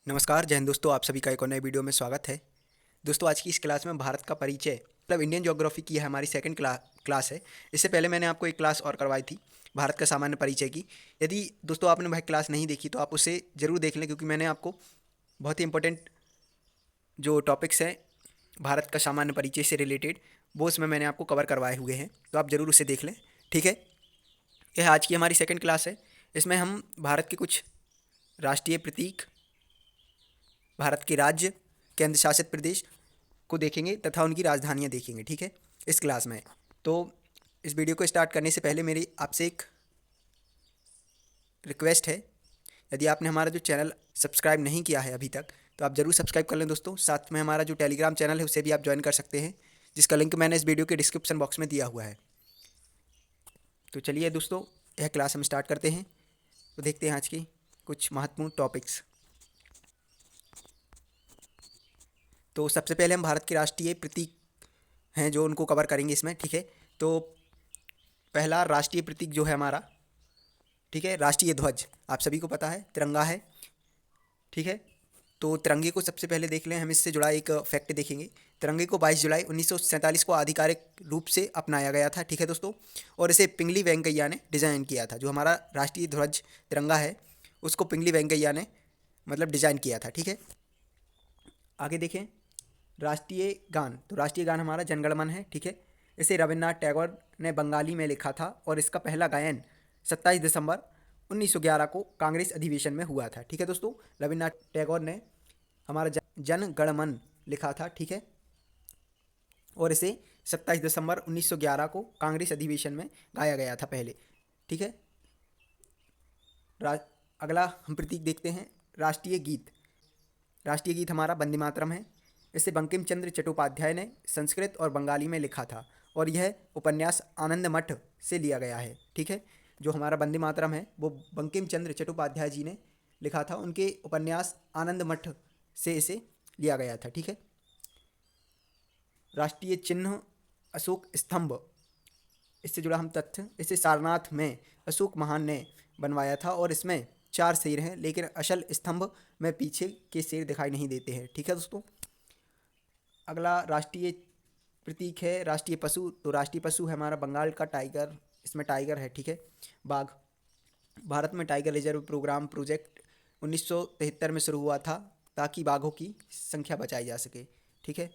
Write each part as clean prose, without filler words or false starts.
नमस्कार जय हिंद दोस्तों, आप सभी का एक और नए वीडियो में स्वागत है। दोस्तों आज की इस क्लास में भारत का परिचय मतलब इंडियन ज्योग्राफी की है हमारी सेकंड क्लास है। इससे पहले मैंने आपको एक क्लास और करवाई थी भारत का सामान्य परिचय की। यदि दोस्तों आपने वह क्लास नहीं देखी तो आप उसे ज़रूर देख लें, क्योंकि मैंने आपको बहुत ही इंपॉर्टेंट जो टॉपिक्स हैं भारत का सामान्य परिचय से रिलेटेड वो उसमें मैंने आपको कवर करवाए हुए हैं, तो आप ज़रूर उसे देख लें। ठीक है, यह आज की हमारी सेकंड क्लास है। इसमें हम भारत के कुछ राष्ट्रीय प्रतीक, भारत के राज्य, केंद्र शासित प्रदेश को देखेंगे तथा उनकी राजधानियाँ देखेंगे। ठीक है, इस क्लास में। तो इस वीडियो को स्टार्ट करने से पहले मेरी आपसे एक रिक्वेस्ट है। यदि आपने हमारा जो चैनल सब्सक्राइब नहीं किया है अभी तक, तो आप ज़रूर सब्सक्राइब कर लें दोस्तों। साथ में हमारा जो टेलीग्राम चैनल है उसे भी आप ज्वाइन कर सकते हैं, जिसका लिंक मैंने इस वीडियो के डिस्क्रिप्शन बॉक्स में दिया हुआ है। तो चलिए दोस्तों, यह क्लास हम स्टार्ट करते हैं। तो देखते हैं आज की कुछ महत्वपूर्ण टॉपिक्स। तो सबसे पहले हम भारत के राष्ट्रीय प्रतीक हैं जो उनको कवर करेंगे इसमें। ठीक है, तो पहला राष्ट्रीय प्रतीक जो है हमारा, ठीक है, राष्ट्रीय ध्वज। आप सभी को पता है तिरंगा है। ठीक है, तो तिरंगे को सबसे पहले देख लें, हम इससे जुड़ा एक फैक्ट देखेंगे। तिरंगे को 22 जुलाई 1947 को आधिकारिक रूप से अपनाया गया था। ठीक है दोस्तों, और इसे पिंगली वेंकैया ने डिज़ाइन किया था। जो हमारा राष्ट्रीय ध्वज तिरंगा है उसको पिंगली वेंकैया ने मतलब डिज़ाइन किया था। ठीक है, आगे देखें राष्ट्रीय गान। तो राष्ट्रीय गान हमारा जनगण मन है। ठीक है, इसे रविन्द्रनाथ टैगोर ने बंगाली में लिखा था और इसका पहला गायन 27 दिसंबर 1911 को कांग्रेस अधिवेशन में हुआ था। ठीक है दोस्तों, रविन्द्रनाथ टैगोर ने हमारा जन गण मन लिखा था। ठीक है, और इसे 27 दिसंबर 1911 को कांग्रेस अधिवेशन में गाया गया था पहले। ठीक है, अगला हम प्रतीक देखते हैं राष्ट्रीय गीत। राष्ट्रीय गीत हमारा वंदे मातरम है। इसे बंकिम चंद्र चट्टोपाध्याय ने संस्कृत और बंगाली में लिखा था और यह उपन्यास आनंद मठ से लिया गया है। ठीक है, जो हमारा वंदे मातरम है वो बंकिम चंद्र चट्टोपाध्याय जी ने लिखा था, उनके उपन्यास आनंद मठ से इसे लिया गया था। ठीक है, राष्ट्रीय चिन्ह अशोक स्तंभ, इससे जुड़ा हम तथ्य, इसे सारनाथ में अशोक महान ने बनवाया था और इसमें 4 शेर हैं, लेकिन असल स्तंभ में पीछे के शेर दिखाई नहीं देते हैं। ठीक है दोस्तों, अगला राष्ट्रीय प्रतीक है राष्ट्रीय पशु। तो राष्ट्रीय पशु है हमारा बंगाल का टाइगर, इसमें टाइगर है। ठीक है, बाघ। भारत में टाइगर रिजर्व प्रोजेक्ट 1973 में शुरू हुआ था ताकि बाघों की संख्या बचाई जा सके। ठीक है,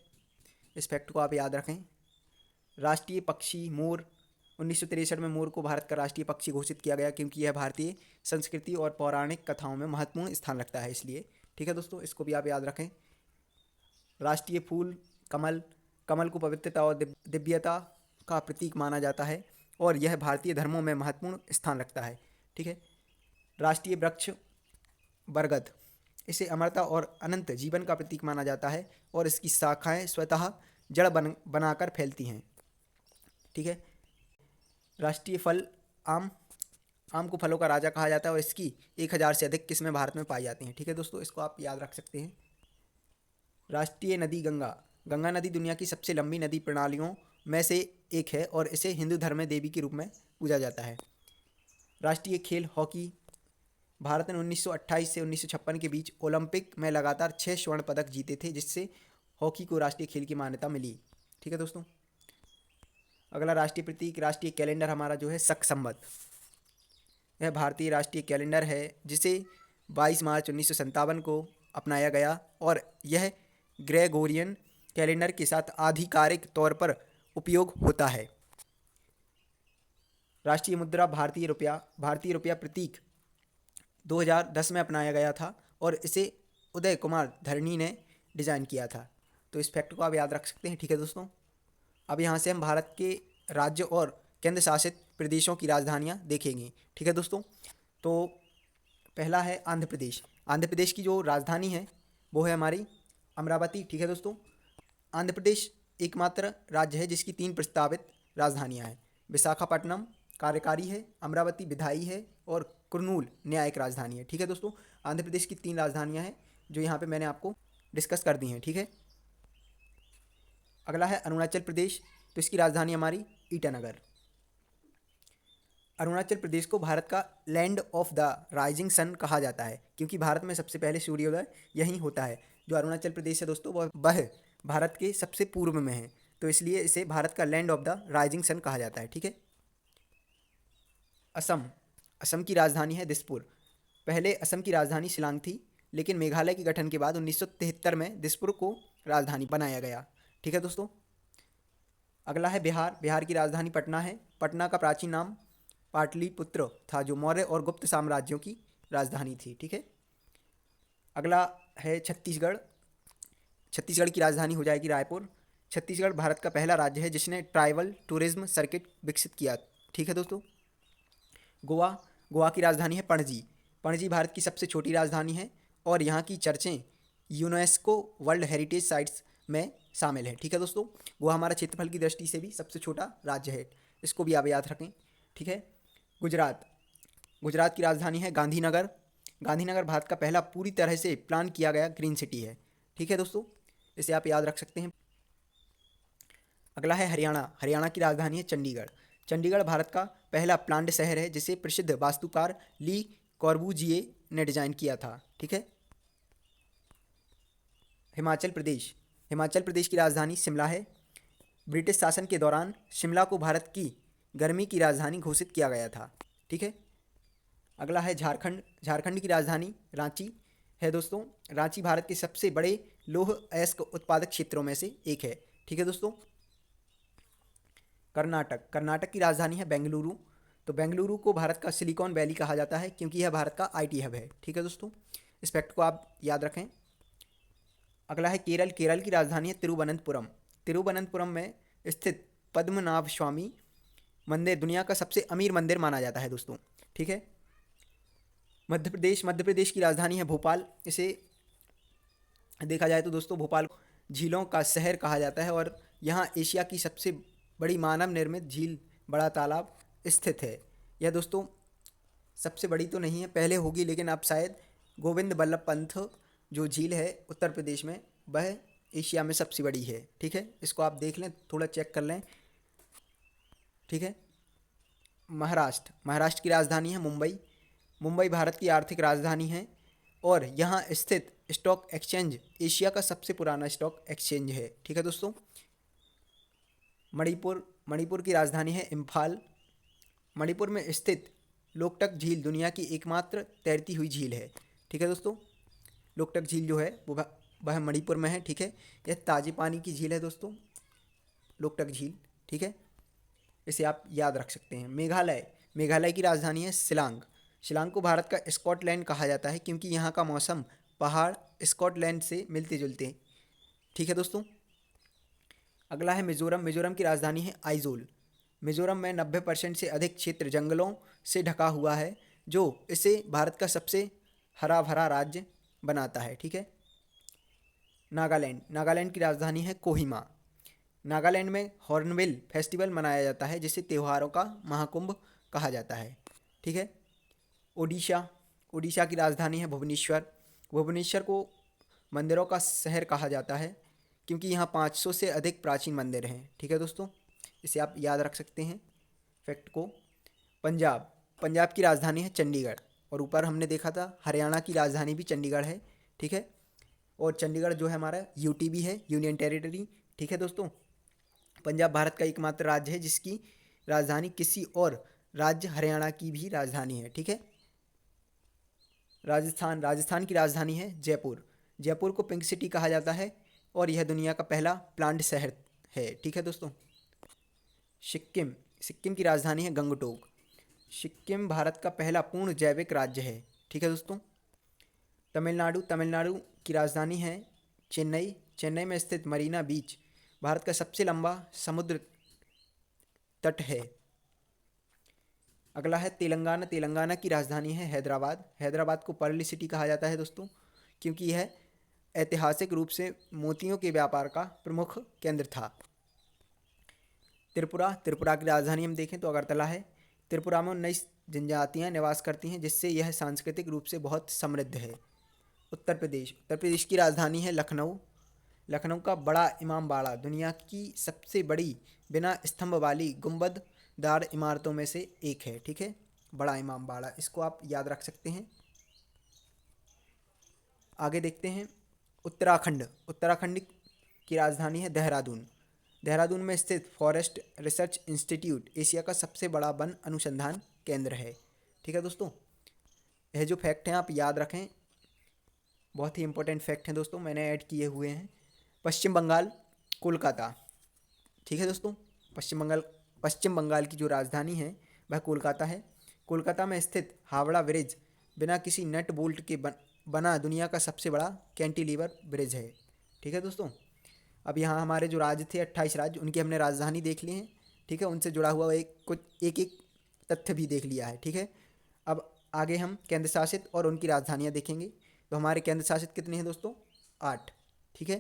इस फैक्ट को आप याद रखें। राष्ट्रीय पक्षी मोर। 1963 में मोर को भारत का राष्ट्रीय पक्षी घोषित किया गया, क्योंकि यह भारतीय संस्कृति और पौराणिक कथाओं में महत्वपूर्ण स्थान रखता है, इसलिए। ठीक है दोस्तों, इसको भी आप याद रखें। राष्ट्रीय फूल कमल। कमल को पवित्रता और दिव्यता का प्रतीक माना जाता है और यह भारतीय धर्मों में महत्वपूर्ण स्थान रखता है। ठीक है, राष्ट्रीय वृक्ष बरगद। इसे अमरता और अनंत जीवन का प्रतीक माना जाता है और इसकी शाखाएं स्वतः जड़ बनाकर फैलती हैं। ठीक है, राष्ट्रीय फल आम। आम को फलों का राजा कहा जाता है और इसकी 1000 से अधिक किस्में भारत में पाई जाती हैं। ठीक है दोस्तों, इसको आप याद रख सकते हैं। राष्ट्रीय नदी गंगा। गंगा नदी दुनिया की सबसे लंबी नदी प्रणालियों में से एक है और इसे हिंदू धर्म में देवी के रूप में पूजा जाता है। राष्ट्रीय खेल हॉकी। भारत ने 1928 से 1956 के बीच ओलंपिक में लगातार 6 स्वर्ण पदक जीते थे, जिससे हॉकी को राष्ट्रीय खेल की मान्यता मिली। ठीक है दोस्तों, अगला राष्ट्रीय प्रतीक राष्ट्रीय कैलेंडर हमारा जो है शक संवत। यह भारतीय राष्ट्रीय कैलेंडर है जिसे 22 मार्च 1957 को अपनाया गया और यह ग्रेगोरियन कैलेंडर के साथ आधिकारिक तौर पर उपयोग होता है। राष्ट्रीय मुद्रा भारतीय रुपया। भारतीय रुपया प्रतीक 2010 में अपनाया गया था और इसे उदय कुमार धरनी ने डिज़ाइन किया था। तो इस फैक्ट को आप याद रख सकते हैं। ठीक है दोस्तों, अब यहाँ से हम भारत के राज्य और केंद्र शासित प्रदेशों की राजधानियाँ देखेंगे। ठीक है दोस्तों, तो पहला है आंध्र प्रदेश। आंध्र प्रदेश की जो राजधानी है वो है हमारी अमरावती। ठीक है दोस्तों, आंध्र प्रदेश एकमात्र राज्य है जिसकी 3 प्रस्तावित राजधानियां हैं। विशाखापट्टनम कार्यकारी है, अमरावती विधायी है और कुर्नूल न्यायिक राजधानी है। ठीक है दोस्तों, आंध्र प्रदेश की 3 राजधानियां हैं जो यहाँ पे मैंने आपको डिस्कस कर दी हैं। ठीक है, अगला है अरुणाचल प्रदेश। तो इसकी राजधानी हमारी ईटानगर। अरुणाचल प्रदेश को भारत का land of the rising sun कहा जाता है, क्योंकि भारत में सबसे पहले सूर्योदय यहीं होता है। जो अरुणाचल प्रदेश है दोस्तों, वह भारत के सबसे पूर्व में है, तो इसलिए इसे भारत का land of the rising sun कहा जाता है। ठीक है। असम। असम की राजधानी है दिसपुर। पहले असम की राजधानी शिलांग थी, लेकिन मेघालय के गठन के बाद 1973 में दिसपुर को राजधानी बनाया गया। ठीक है दोस्तों। अगला है बिहार। बिहार की राजधानी पटना है। पटना का प्राचीन नाम पाटलिपुत्र था, जो मौर्य और गुप्त साम्राज्यों की राजधानी थी। ठीक है। अगला है छत्तीसगढ़। छत्तीसगढ़ की राजधानी हो जाएगी रायपुर। छत्तीसगढ़ भारत का पहला राज्य है जिसने ट्राइबल टूरिज्म सर्किट विकसित किया। ठीक है दोस्तों। गोवा। गोवा की राजधानी है पणजी। पणजी भारत की सबसे छोटी राजधानी है और यहाँ की चर्चें यूनेस्को वर्ल्ड हेरिटेज साइट्स में शामिल है। ठीक है दोस्तों। गोवा हमारा क्षेत्रफल की दृष्टि से भी सबसे छोटा राज्य है, इसको भी आप याद रखें। ठीक है। गुजरात। गुजरात की राजधानी है गांधीनगर। गांधीनगर भारत का पहला पूरी तरह से प्लान किया गया ग्रीन सिटी है। ठीक है दोस्तों, इसे आप याद रख सकते हैं। अगला है हरियाणा। हरियाणा की राजधानी है चंडीगढ़। चंडीगढ़ भारत का पहला प्लान्ड शहर है जिसे प्रसिद्ध वास्तुकार ली कॉर्बूजिए ने डिजाइन किया था। ठीक है। हिमाचल प्रदेश। हिमाचल प्रदेश की राजधानी शिमला है। ब्रिटिश शासन के दौरान शिमला को भारत की गर्मी की राजधानी घोषित किया गया था। ठीक है। अगला है झारखंड। झारखंड की राजधानी रांची है दोस्तों। रांची भारत के सबसे बड़े लौह अयस्क उत्पादक क्षेत्रों में से एक है। ठीक है दोस्तों। कर्नाटक। कर्नाटक की राजधानी है बेंगलुरु। तो बेंगलुरु को भारत का सिलिकॉन वैली कहा जाता है, क्योंकि यह भारत का आईटी हब है। ठीक है दोस्तों, इस फैक्ट को आप याद रखें। अगला है केरल। केरल की राजधानी है तिरुवनंतपुरम। तिरुवनंतपुरम में स्थित पद्मनाभ स्वामी मंदिर दुनिया का सबसे अमीर मंदिर माना जाता है दोस्तों। ठीक है। मध्य प्रदेश। मध्य प्रदेश की राजधानी है भोपाल। इसे देखा जाए तो दोस्तों भोपाल झीलों का शहर कहा जाता है और यहाँ एशिया की सबसे बड़ी मानव निर्मित झील बड़ा तालाब स्थित है। यह दोस्तों सबसे बड़ी तो नहीं है, पहले होगी, लेकिन अब शायद गोविंद बल्लभ पंत जो झील है उत्तर प्रदेश में, वह एशिया में सबसे बड़ी है। ठीक है, इसको आप देख लें, थोड़ा चेक कर लें। ठीक है। महाराष्ट्र। महाराष्ट्र की राजधानी है मुंबई। मुंबई भारत की आर्थिक राजधानी है और यहाँ स्थित स्टॉक एक्सचेंज एशिया का सबसे पुराना स्टॉक एक्सचेंज है। ठीक है दोस्तों। मणिपुर। मणिपुर की राजधानी है इम्फाल। मणिपुर में स्थित लोकटक झील दुनिया की एकमात्र तैरती हुई झील है। ठीक है दोस्तों। लोकटक झील जो है वह मणिपुर में है। ठीक है। यह ताजे पानी की झील है दोस्तों, लोकटक झील। ठीक है, इसे आप याद रख सकते हैं। मेघालय। मेघालय की राजधानी है शिलांग। शिलांग को भारत का स्कॉटलैंड कहा जाता है, क्योंकि यहाँ का मौसम पहाड़ स्कॉटलैंड से मिलते जुलते हैं। ठीक है दोस्तों। अगला है मिजोरम। मिजोरम की राजधानी है आइजोल। मिजोरम में 90% से अधिक क्षेत्र जंगलों से ढका हुआ है, जो इसे भारत का सबसे हरा भरा राज्य बनाता है। ठीक है। नागालैंड। नागालैंड की राजधानी है कोहिमा। नागालैंड में हॉर्नबिल फेस्टिवल मनाया जाता है, जिसे त्योहारों का महाकुंभ कहा जाता है। ठीक है। ओडिशा। ओडिशा की राजधानी है भुवनेश्वर। भुवनेश्वर को मंदिरों का शहर कहा जाता है, क्योंकि यहाँ 500 से अधिक प्राचीन मंदिर हैं। ठीक है दोस्तों, इसे आप याद रख सकते हैं फैक्ट को। पंजाब। पंजाब की राजधानी है चंडीगढ़ और ऊपर हमने देखा था हरियाणा की राजधानी भी चंडीगढ़ है। ठीक है। और चंडीगढ़ जो है हमारा यूटी भी है, यूनियन टेरिटरी। ठीक है दोस्तों। पंजाब भारत का एकमात्र राज्य है जिसकी राजधानी किसी और राज्य हरियाणा की भी राजधानी है। ठीक है। राजस्थान। राजस्थान की राजधानी है जयपुर। जयपुर को पिंक सिटी कहा जाता है और यह दुनिया का पहला प्लांट शहर है। ठीक है दोस्तों। सिक्किम। सिक्किम की राजधानी है गंगटोक। सिक्किम भारत का पहला पूर्ण जैविक राज्य है। ठीक है दोस्तों। तमिलनाडु। तमिलनाडु की राजधानी है चेन्नई। चेन्नई में स्थित मरीना बीच भारत का सबसे लंबा समुद्र तट है। अगला है तेलंगाना। तेलंगाना की राजधानी है हैदराबाद। हैदराबाद को पर्ल सिटी कहा जाता है दोस्तों, क्योंकि यह ऐतिहासिक रूप से मोतियों के व्यापार का प्रमुख केंद्र था। त्रिपुरा। त्रिपुरा की राजधानी हम देखें तो अगरतला है। त्रिपुरा में 19 जनजातियां निवास करती हैं, जिससे यह सांस्कृतिक रूप से बहुत समृद्ध है। उत्तर प्रदेश। उत्तर प्रदेश की राजधानी है लखनऊ। लखनऊ का बड़ा इमामबाड़ा दुनिया की सबसे बड़ी बिना स्तंभ वाली गुंबद दार इमारतों में से एक है। ठीक है, बड़ा इमामबाड़ा, इसको आप याद रख सकते हैं। आगे देखते हैं उत्तराखंड। उत्तराखंड की राजधानी है देहरादून। देहरादून में स्थित फॉरेस्ट रिसर्च इंस्टीट्यूट एशिया का सबसे बड़ा वन अनुसंधान केंद्र है। ठीक है दोस्तों, यह जो फैक्ट हैं आप याद रखें, बहुत ही इंपॉर्टेंट फैक्ट हैं दोस्तों, मैंने ऐड किए हुए हैं। पश्चिम बंगाल, कोलकाता। ठीक है दोस्तों, पश्चिम बंगाल की जो राजधानी है वह कोलकाता है। कोलकाता में स्थित हावड़ा ब्रिज बिना किसी नट बोल्ट के बना दुनिया का सबसे बड़ा कैंटिलीवर ब्रिज है। ठीक है दोस्तों, अब यहाँ हमारे जो राज्य थे 28 राज्य, उनकी हमने राजधानी देख ली है। ठीक है, उनसे जुड़ा हुआ एक एक तथ्य भी देख लिया है। ठीक है, अब आगे हम केंद्र शासित और उनकी राजधानियाँ देखेंगे। तो हमारे केंद्र शासित कितने हैं दोस्तों? 8। ठीक है,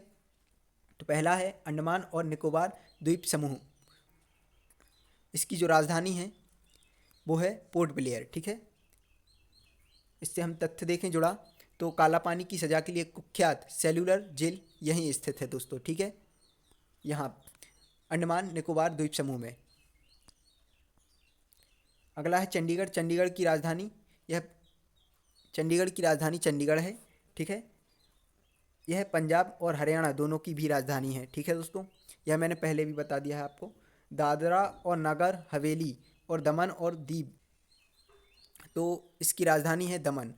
तो पहला है अंडमान और निकोबार द्वीप समूह। इसकी जो राजधानी है वो है पोर्ट ब्लेयर। ठीक है, इससे हम तथ्य देखें जुड़ा, तो काला पानी की सज़ा के लिए कुख्यात सेल्युलर जेल यहीं स्थित है दोस्तों। ठीक है, यहाँ अंडमान निकोबार द्वीप समूह में। अगला है चंडीगढ़। चंडीगढ़ की राजधानी चंडीगढ़ है। ठीक है, यह पंजाब और हरियाणा दोनों की भी राजधानी है। ठीक है दोस्तों, यह मैंने पहले भी बता दिया है आपको। दादरा और नगर हवेली और दमन और दीव, तो इसकी राजधानी है दमन।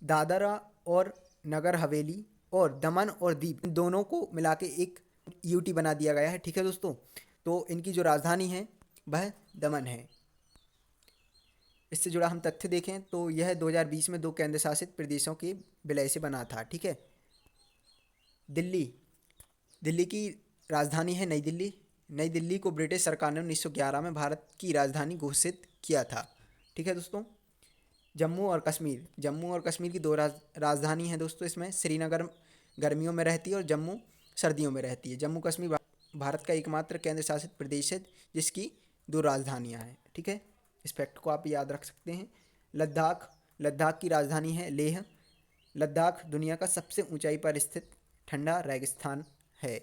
दादरा और नगर हवेली और दमन और दीव, इन दोनों को मिला के एक यूटी बना दिया गया है। ठीक है दोस्तों, तो इनकी जो राजधानी है वह दमन है। इससे जुड़ा हम तथ्य देखें तो यह 2020 में 2 केंद्र शासित प्रदेशों के विलय से बना था। ठीक है, दिल्ली की राजधानी है नई दिल्ली। नई दिल्ली को ब्रिटिश सरकार ने 1911 में भारत की राजधानी घोषित किया था। ठीक है दोस्तों, जम्मू और कश्मीर की 2 राजधानी हैं दोस्तों। इसमें श्रीनगर गर्मियों में रहती है और जम्मू सर्दियों में रहती है। जम्मू कश्मीर भारत का एकमात्र केंद्र शासित प्रदेश है जिसकी 2 राजधानियां हैं। ठीक है, इस फैक्ट को आप याद रख सकते हैं। लद्दाख की राजधानी है लेह। लद्दाख दुनिया का सबसे ऊंचाई पर स्थित ठंडा रेगिस्तान है।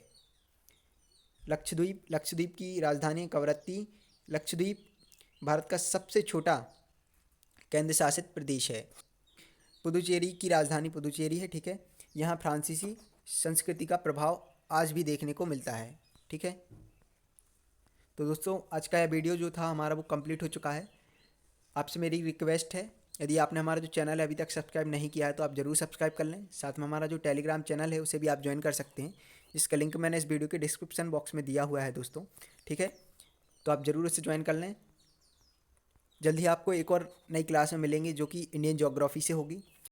लक्षद्वीप की राजधानी कवरत्ती। लक्षद्वीप भारत का सबसे छोटा केंद्र शासित प्रदेश है। पुदुचेरी की राजधानी पुदुचेरी है। ठीक है, यहाँ फ्रांसीसी संस्कृति का प्रभाव आज भी देखने को मिलता है। ठीक है, तो दोस्तों आज का यह वीडियो जो था हमारा वो कंप्लीट हो चुका है। आपसे मेरी रिक्वेस्ट है, यदि आपने हमारा जो चैनल है अभी तक सब्सक्राइब नहीं किया है तो आप ज़रूर सब्सक्राइब कर लें। साथ में हमारा जो टेलीग्राम चैनल है उसे भी आप ज्वाइन कर सकते हैं, जिसका लिंक मैंने इस वीडियो के डिस्क्रिप्शन बॉक्स में दिया हुआ है दोस्तों। ठीक है, तो आप ज़रूर उसे ज्वाइन कर लें। जल्द ही आपको एक और नई क्लास में मिलेंगे जो कि इंडियन ज्योग्राफी से होगी।